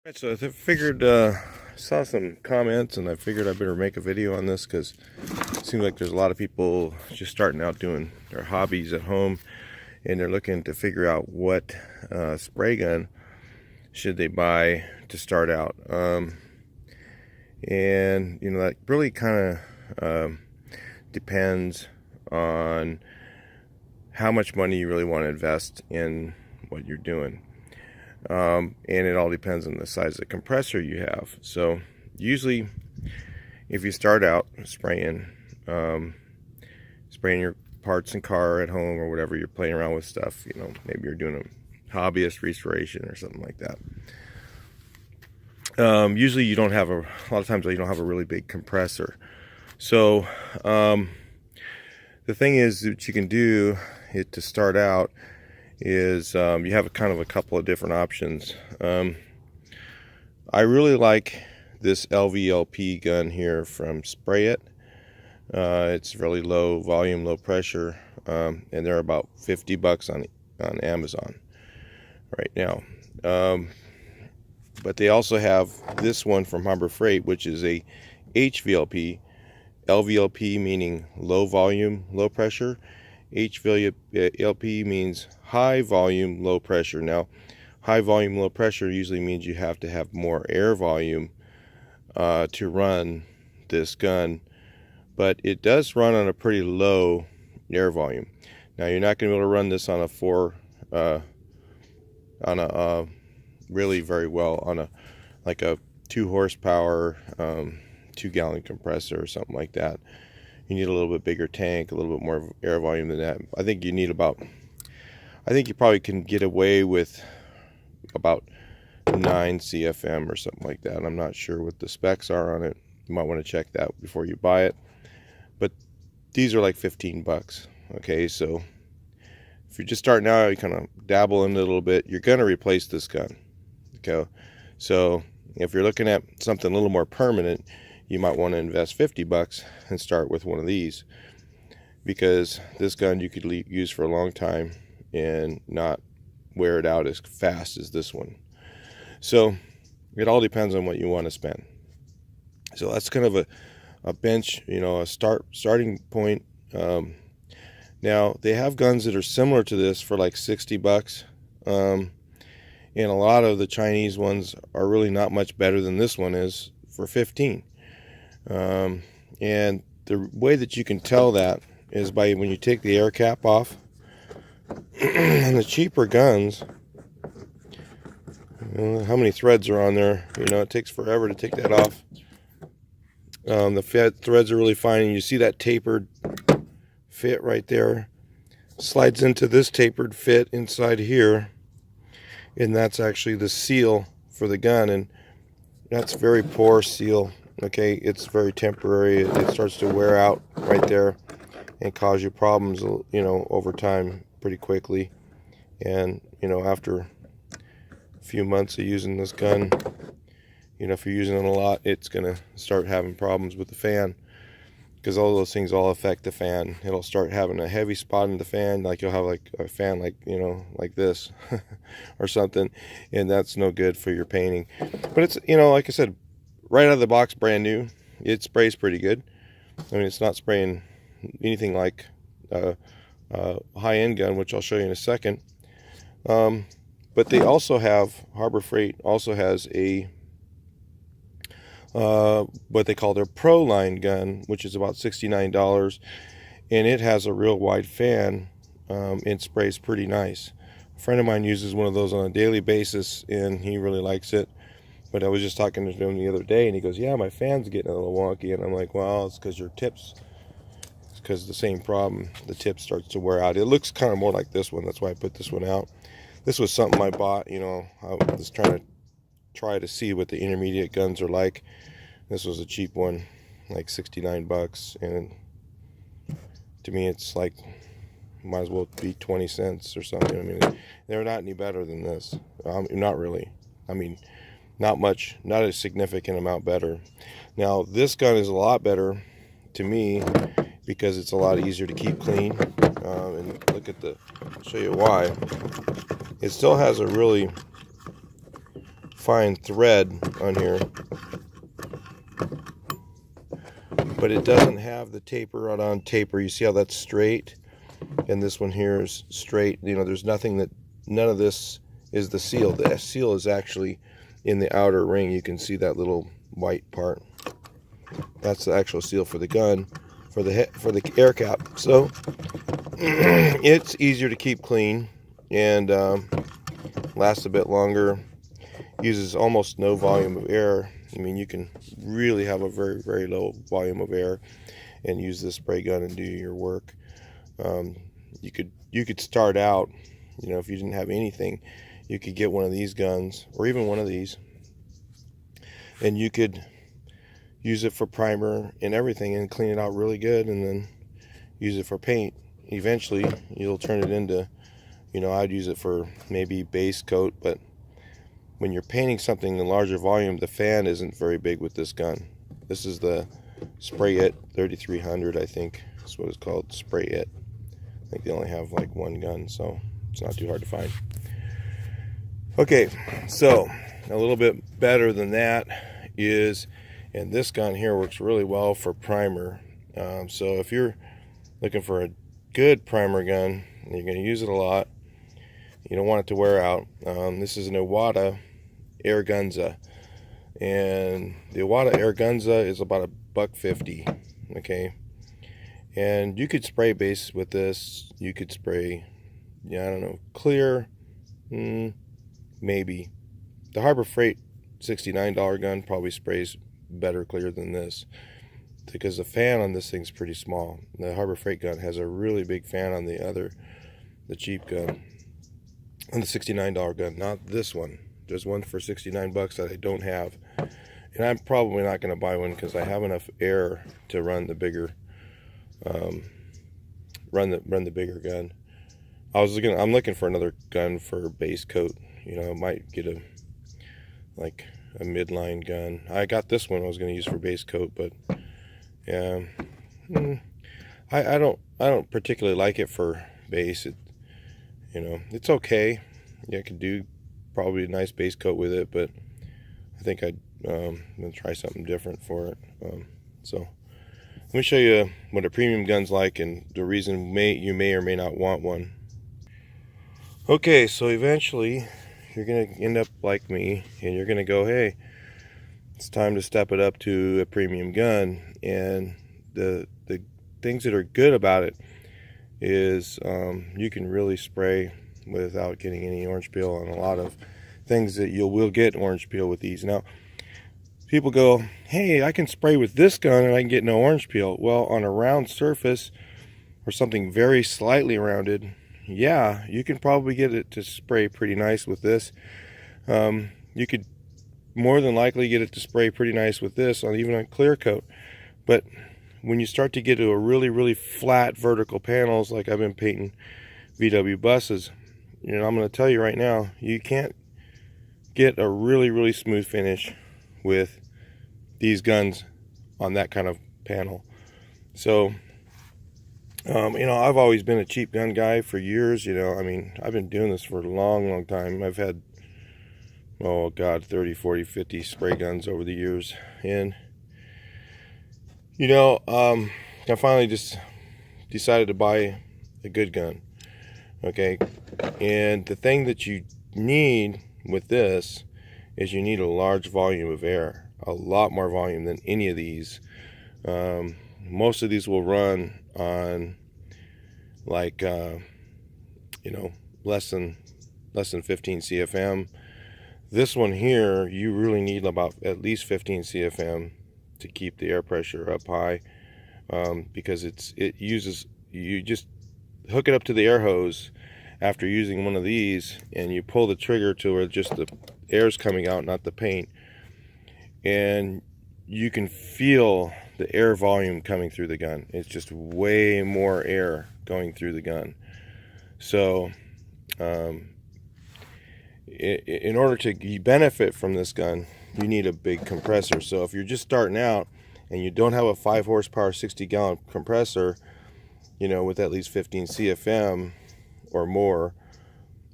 Right, so I figured, saw some comments and I figured I better make a video on this because it seems like there's a lot of people just starting out doing their hobbies at home and they're looking to figure out what spray gun should they buy to start out. And you know, that really kind of depends on how much money you really want to invest in what you're doing. And it all depends on the size of the compressor you have. So usually if you start out spraying your parts and car at home or whatever, you're playing around with stuff, you know, maybe you're doing a hobbyist restoration or something like that. Usually you don't have a lot of times you don't have a really big compressor. So the thing is that you can do it to start out is you have a couple of different options. I really like this LVLP gun here from Spray It. It's really low volume, low pressure, and they're about $50 on Amazon right now. But they also have this one from Harbor Freight, which is a HVLP. LVLP meaning low volume, low pressure. HVLP means high volume, low pressure. Now, high volume, low pressure usually means you have to have more air volume to run this gun, but it does run on a pretty low air volume. Now, you're not going to be able to run this on a really very well on a 2 horsepower 2-gallon compressor or something like that. You need a little bit bigger tank, a little bit more air volume than that. I think you probably can get away with about 9 CFM or something like that. I'm not sure what the specs are on it. You might want to check that before you buy it. But these are like $15. Okay, so if you're just starting out, you kind of dabble in it a little bit, you're going to replace this gun. Okay, so if you're looking at something a little more permanent, you might want to invest $50 and start with one of these, because this gun you could use for a long time and not wear it out as fast as this one. So it all depends on what you want to spend. So that's kind of a bench, you know, a starting point. Now they have guns that are similar to this for like $60, and a lot of the Chinese ones are really not much better than this one is for $15. And the way that you can tell that is by when you take the air cap off. And the cheaper guns, how many threads are on there, you know, it takes forever to take that off. The threads are really fine, and you see that tapered fit right there slides into this tapered fit inside here, and that's actually the seal for the gun, and that's very poor seal. Okay, it's very temporary. It starts to wear out right there and cause you problems, you know, over time pretty quickly. And you know, after a few months of using this gun, you know, if you're using it a lot, it's gonna start having problems with the fan, because all those things all affect the fan. It'll start having a heavy spot in the fan, like you'll have like a fan like, you know, like this or something, and that's no good for your painting. But it's, you know, like I said, right out of the box, brand new, it sprays pretty good. I mean, it's not spraying anything like a high-end gun, which I'll show you in a second. But they also have, Harbor Freight also has a what they call their Pro line gun, which is about $69, and it has a real wide fan. It sprays pretty nice. A friend of mine uses one of those on a daily basis, and he really likes it. But I was just talking to him the other day, and he goes, "Yeah, my fan's getting a little wonky." And I'm like, "Well, it's because your tips, it's because the same problem. The tip starts to wear out. It looks kind of more like this one. That's why I put this one out. This was something I bought. You know, I was try to see what the intermediate guns are like. This was a cheap one, like $69, and to me, it's like might as well be 20 cents or something. I mean, they're not any better than this. Not really. I mean, not much, not a significant amount better. Now, this gun is a lot better to me because it's a lot easier to keep clean. And look at I'll show you why. It still has a really fine thread on here, but it doesn't have the taper on taper. You see how that's straight, and this one here is straight. You know, there's nothing that, none of this is the seal. The seal is actually in the outer ring. You can see that little white part. That's the actual seal for the gun, for the air cap. So it's easier to keep clean and lasts a bit longer. Uses almost no volume of air. I mean, you can really have a very, very low volume of air and use this spray gun and do your work. You could start out, you know, if you didn't have anything, you could get one of these guns or even one of these, and you could use it for primer and everything and clean it out really good, and then use it for paint. Eventually you'll turn it into, you know, I'd use it for maybe base coat, but when you're painting something in larger volume, the fan isn't very big with this gun. This is the Spray It 3300, I think is what it's called, Spray It. I think they only have like one gun, so it's not too hard to find. Okay, so a little bit better than that is, and this gun here works really well for primer. So if you're looking for a good primer gun, and you're going to use it a lot, you don't want it to wear out. This is an Iwata Airgunza, and the Iwata Airgunza is about $1.50. Okay, and you could spray base with this. You could spray, yeah, I don't know, clear, maybe. The Harbor Freight $69 gun probably sprays better clear than this, because the fan on this thing's pretty small. The Harbor Freight gun has a really big fan on the cheap gun, on the $69 gun, not this one. There's one for 69 bucks that I don't have, and I'm probably not going to buy one because I have enough air to run the bigger, run the bigger gun. I'm looking for another gun for base coat. You know, I might get a midline gun. I got this one I was going to use for base coat, but yeah, I don't particularly like it for base. You know, it's okay. Yeah, I could do probably a nice base coat with it, but I think I'm gonna try something different for it. So let me show you what a premium gun's like and the reason you may or may not want one. Okay, so eventually you're gonna end up like me, and you're gonna go, hey, it's time to step it up to a premium gun. And the things that are good about it is you can really spray without getting any orange peel on a lot of things that you will get orange peel with these. Now, people go, hey, I can spray with this gun and I can get no orange peel. Well, on a round surface or something very slightly rounded, yeah, you can probably get it to spray pretty nice with this. You could more than likely get it to spray pretty nice with this on even a clear coat. But when you start to get to a really, really flat vertical panels, like I've been painting VW buses, you know, I'm going to tell you right now, you can't get a really, really smooth finish with these guns on that kind of panel. So, you know, I've always been a cheap gun guy for years. You know, I mean, I've been doing this for a long, long time. I've had, oh God, 30, 40, 50 spray guns over the years. And, you know, I finally just decided to buy a good gun. Okay, and the thing that you need with this is you need a large volume of air, a lot more volume than any of these. Most of these will run on like you know, less than 15 CFM. This one here, you really need about at least 15 CFM to keep the air pressure up high, because you just hook it up to the air hose after using one of these, and you pull the trigger to where just the air's coming out, not the paint, and you can feel the air volume coming through the gun. It's just way more air going through the gun. So in order to benefit from this gun, you need a big compressor. So if you're just starting out and you don't have a 5 horsepower 60-gallon compressor, you know, with at least 15 CFM or more,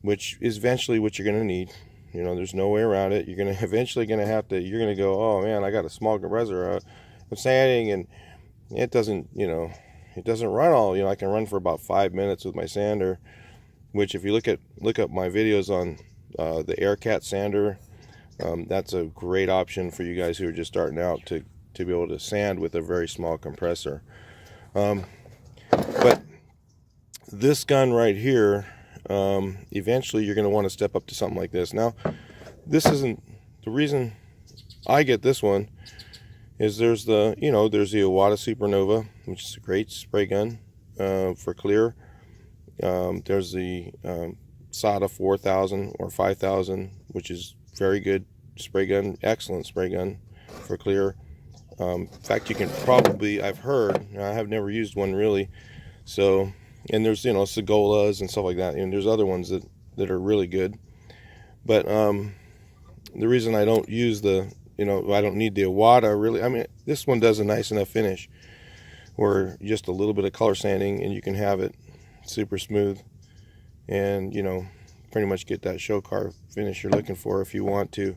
which is eventually what you're going to need, You know, there's no way around it. You're gonna eventually you're gonna go, oh man, I got a small compressor. I'm sanding, and it doesn't, it doesn't run all. I can run for about 5 minutes with my sander, which if you look up my videos on the Aircat sander, that's a great option for you guys who are just starting out to be able to sand with a very small compressor. But this gun right here, eventually you're going to want to step up to something like this. Now, this isn't the reason I get this one. Is there's the Iwata Supernova, which is a great spray gun for clear. There's the SATA 4000 or 5000, which is very good spray gun, excellent spray gun for clear. In fact, you can probably, I've heard, I have never used one really, so, and there's, Segolas and stuff like that, and there's other ones that are really good, but the reason I don't use I don't need the Iwata really, I mean, this one does a nice enough finish where just a little bit of color sanding and you can have it super smooth and, pretty much get that show car finish you're looking for if you want to.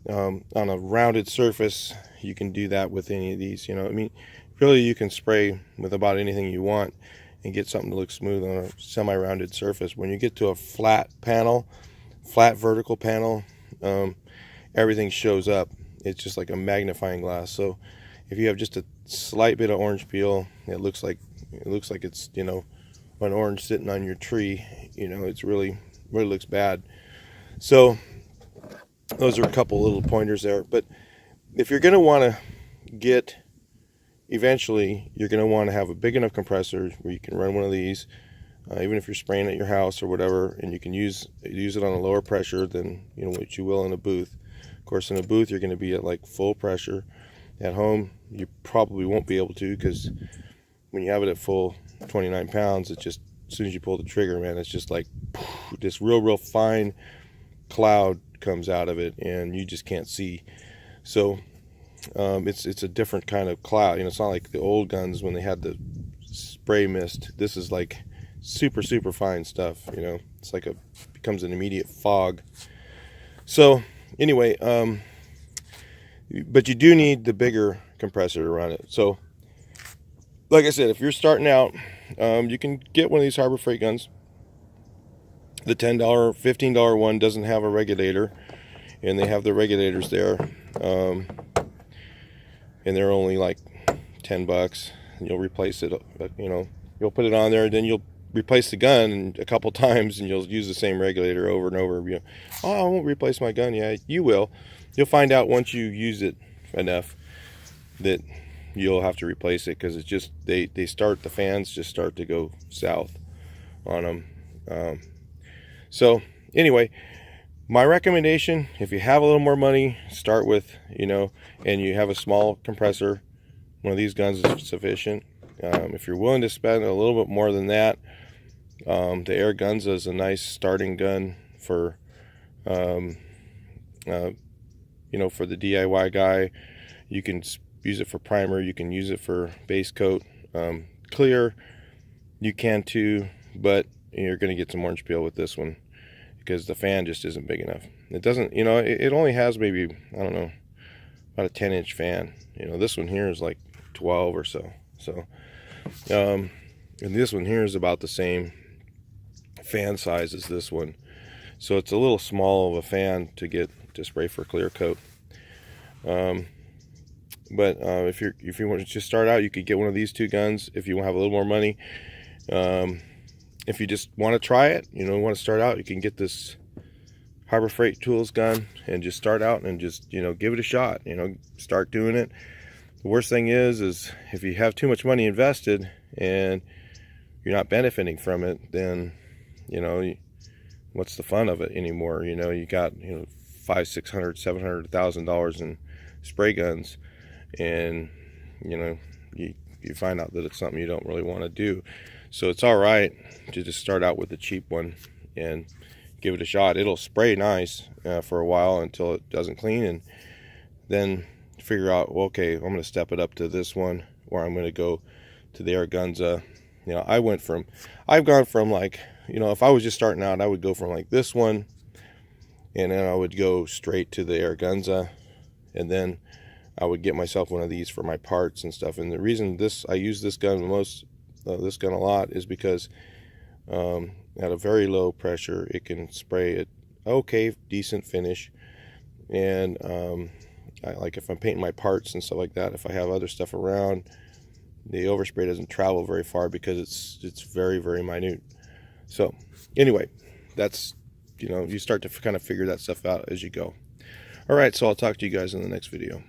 On a rounded surface, you can do that with any of these. I mean, really, you can spray with about anything you want and get something to look smooth on a semi-rounded surface. When you get to a flat vertical panel, everything shows up. It's just like a magnifying glass. So if you have just a slight bit of orange peel, it looks like it's an orange sitting on your tree. It's really looks bad. So those are a couple little pointers there. But if you're going to want to eventually you're going to want to have a big enough compressor where you can run one of these, even if you're spraying at your house or whatever, and you can use it on a lower pressure than what you will in a booth. Of course, in a booth you're going to be at like full pressure. At home you probably won't be able to, because when you have it at full 29 pounds, it just, as soon as you pull the trigger, man, it's just like this real fine cloud comes out of it and you just can't see. So it's a different kind of cloud. It's not like the old guns when they had the spray mist. This is like super fine stuff. It's like becomes an immediate fog. So anyway, but you do need the bigger compressor to run it. So like I said, if you're starting out, you can get one of these Harbor Freight guns. The $10, $15 one doesn't have a regulator, and they have the regulators there, and they're only like $10. And you'll replace it, you'll put it on there, and then you'll replace the gun a couple times, and you'll use the same regulator over and over. Oh, I won't replace my gun. Yeah, you will. You'll find out once you use it enough that you'll have to replace it, because it's just the fans just start to go south on them. So anyway, my recommendation, if you have a little more money, start with, and you have a small compressor, one of these guns is sufficient. If you're willing to spend a little bit more than that, the Air Gunza is a nice starting gun for for the DIY guy. You can use it for primer, you can use it for base coat. Clear, you can too, but you're going to get some orange peel with this one because the fan just isn't big enough. It doesn't, it only has maybe, I don't know, about a 10-inch fan. This one here is like 12 or so. So, and this one here is about the same fan size as this one. So it's a little small of a fan to spray for clear coat. But if you want to just start out, you could get one of these two guns if you have a little more money. If you just want to try it, want to start out, you can get this Harbor Freight Tools gun and just start out and just, give it a shot, start doing it. The worst thing is if you have too much money invested and you're not benefiting from it, then, what's the fun of it anymore? You got, $500, $600, $700,000 in spray guns, and, you find out that it's something you don't really want to do. So it's all right to just start out with the cheap one and give it a shot. It'll spray nice for a while until it doesn't clean, and then figure out, well, okay, I'm going to step it up to this one, or I'm going to go to the Air Gunza. I've gone from like, if I was just starting out, I would go from like this one, and then I would go straight to the Araganza, and then I would get myself one of these for my parts and stuff. And the reason I use this gun this gun a lot, is because at a very low pressure it can spray it okay, decent finish. And like if I'm painting my parts and stuff like that, if I have other stuff around, the overspray doesn't travel very far because it's very, very minute. So anyway, that's, you start to kind of figure that stuff out as you go. All right, so I'll talk to you guys in the next video.